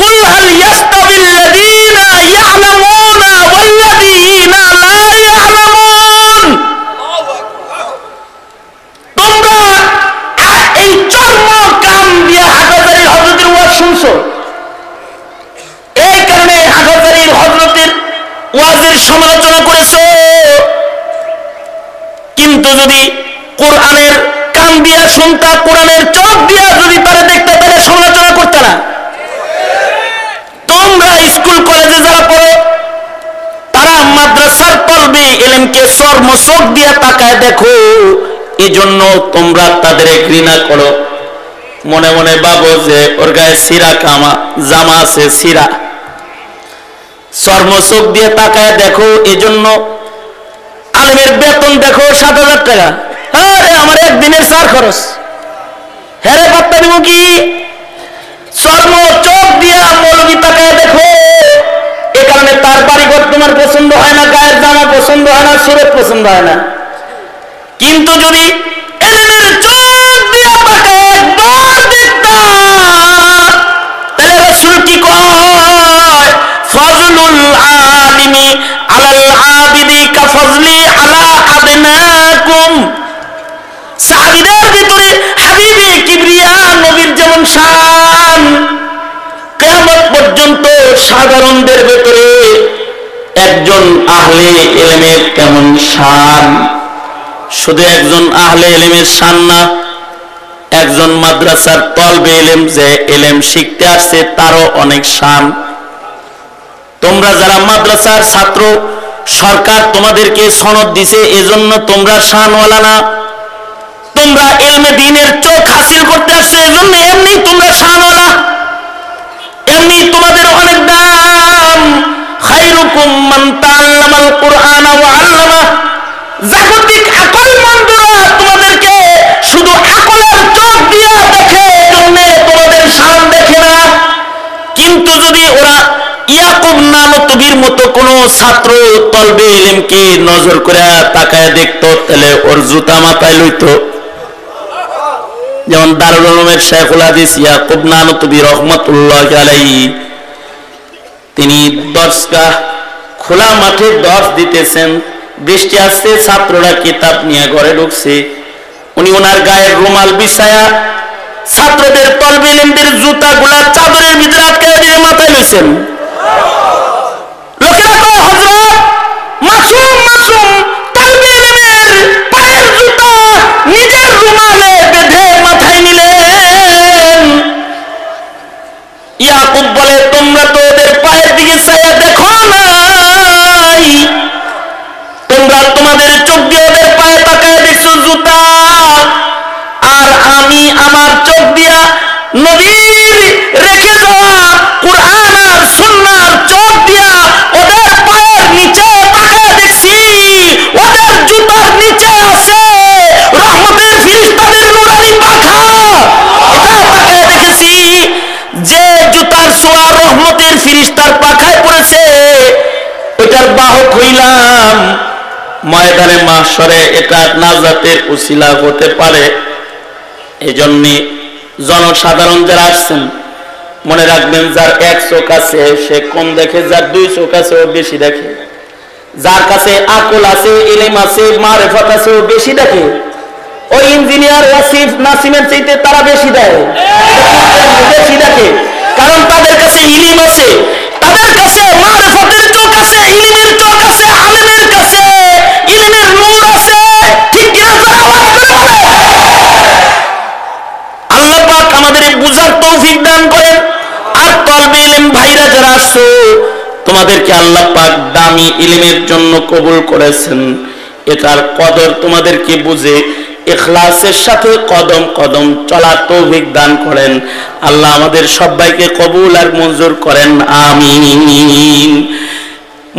Speaker 1: কুল হাল ইয়াস্তাবিল্লাযীনা ইয়া'লামুনা ওয়াল্লাযীনা লা ইয়া'লামুন। তোমরা এই চর্ম কান দিয়ে হাটহাজারীর হযরতের ওয়াজ শুনছো, এই কারণে হাটহাজারীর হযরতের ওয়াজের সমালোচনা করেছো। কিন্তু যদি কোরআনের কান দিয়া শুনতা, কোরআনের চোখ দিয়া যদি তারা দেখতে, তাহলে সমালোচনা করতে না। তোমরা স্কুল কলেজে যারা পড়ো তারা মাদ্রাসার তলবে ইলমকে চর্ম চোখ দিয়া তাকায় দেখো, এজন্য তোমরা তাদের ঘৃণা করো। মনে মনে ভাবো যে ওর গায়ে সিরা জামা আছে, সিরা। চর্ম চোখ দিয়ে তাকায় দেখো, এজন্য আলেমের বেতন দেখো 7,000 টাকা। আরে আমার একদিনের চার খরচ, হ্যাঁ পাত্তা দিব কি? চর্ম চোখ দিয়া মৌলবি তাকায় দেখো, এ কারণে তার বাড়িঘর তোমার পছন্দ হয় না, গায়ের জামা পছন্দ হয় না, সুরত পছন্দ হয় না। কিন্তু যদি ইলমের চোখ দিয়া তাকায় একবার দেখতা, তাহলে রাসূল কি কয়? ফাজলুল আলিমি আলাল আবিদি কা ফাজলি আলা আদনাকুম। সাহাবীদের ভিতরে হাবিবে কিবরিয়া নবীর যেমন শান, কিয়ামত পর্যন্ত সাধারণদের ভিতরে একজন আহলে ইলমের কেমন শান। শুধু একজন আহলে ইলমের শান না, একজন মাদ্রাসার তলবে ইলম যে ইলম শিখতে আসছে তারও অনেক শান। তোমরা যারা মাদ্রাসার ছাত্র, সরকার তোমাদেরকে সনদ দিছে, এজন্য তোমরা শানওয়ালা না। তোমরা ইলমে দ্বীনের চোখ হাসিল করতে আসছো, এজন্য এমনি তোমরা শানওয়ালা, এমনি তোমাদের অনেক দাম। খায়রুকুম মান তাআল্লামাল কুরআন ওয়া আল্লামা। জাগতিক আকলমন্দরা তোমাদেরকে শুধু আকলের চোখ দিয়ে দেখে, এজন্য তোমাদের শান দেখে না। কিন্তু যদি ওরা ইয়াকুব নানতবীর মতো কোন ছাত্র তলবে ইলমকে নজর করে তাকায় দেখতো, তাহলে ওর জুতা মাথায় লইতো। যেমন দারুল উলুমের শাইখুল হাদিস ইয়াকুব নানতবী রাহমাতুল্লাহি আলাইহি, তিনি দর্শগাহ খোলা মাঠে দর্শ দিতেছেন, বৃষ্টি আসছে, ছাত্ররা কিতাব নিয়ে ঘরে ঢুকছে। উনি ওনার গায়ের রুমাল বিছায়া ছাত্রদের তলবে ইলমদের জুতাগুলা চাদরের ভিতরে আটকায় দিয়ে মাথায় লইছেন। লোকেরা কয় হযরত মাসুম তলবে ইলমের পায়ের জুতা নিজের রুমালে বেঁধে মাথায় নিলেন। ইয়াকুব বলে তোমরা তো ওদের পায়ের দিকে চাইয়া দেখো নাই, তোমরা তোমাদের চোখ দিয়ে ওদের পায়ে তাকায় দেখছো জুতা, আর আমি আমার চোখ দিয়া বাহক হইলাম, ময়দানে মাহশরে এটা নাজাতের উসিলা হতে পারে। এজন্য জনসাধারণ যারা আসছেন মনে রাখবেন, যার এক চোখ আছে সে কম দেখে, যার দুই চোখ আছে ও বেশি দেখে, যার কাছে আকল আছে, ইলম আছে, মারিফত আছে ও বেশি দেখে। ওই ইঞ্জিনিয়ার ওয়াসিফ নাসিমের চাইতে তারা বেশি দেয়, বেশি দেখে, কারণ তাদের কাছে ইলম আছে, তাদের কাছে মারিফতের চোখ আছে, ইলমের চোখ আছে, আলেমের কাছে ইলমের নূর আছে। ঠিক কিনা? আল্লাহ পাক আমাদের বুঝার তৌফিক দান করেন। আর তলবে ইলম ভাইরা যারা আসছো, তোমাদেরকে আল্লাহ পাক দামি ইলমের জন্য কবুল করেছেন। এটার কদর তোমাদেরকে বুঝে ইখলাসের সাথে কদম কদম চলার তৌফিক দান করেন। আল্লাহ আমাদের সবাইকে কবুল আর মঞ্জুর করেন, আমিন।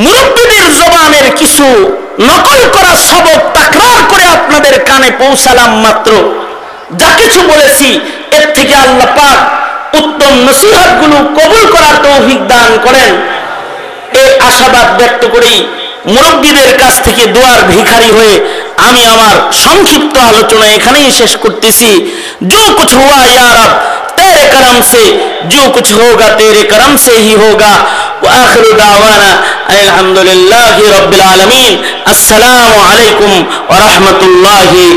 Speaker 1: মুরব্বিদের জবানের কিছু নকল করা সবক তাকরার করে আপনাদের কানে পৌঁছালাম মাত্র। যা কিছু বলেছি এর থেকে আল্লাহ পাক উত্তম নসিহতগুলো কবুল করার তৌফিক দান করেন, এই আশাবাদ ব্যক্ত করেই মুরব্বিদের কাছ থেকে দোয়ার ভিখারি হয়ে আমি আমার সংক্ষিপ্ত আলোচনা এখানেই শেষ করতেছি। जो कुछ हुआ या रब तेरे करम से, जो कुछ होगा तेरे करम से ही होगा। व आखिर दावाना अल्हम्दुलिल्लाहि रब्बिल आलमीन। अस्सलामु अलैकुम व रहमतुल्लाहि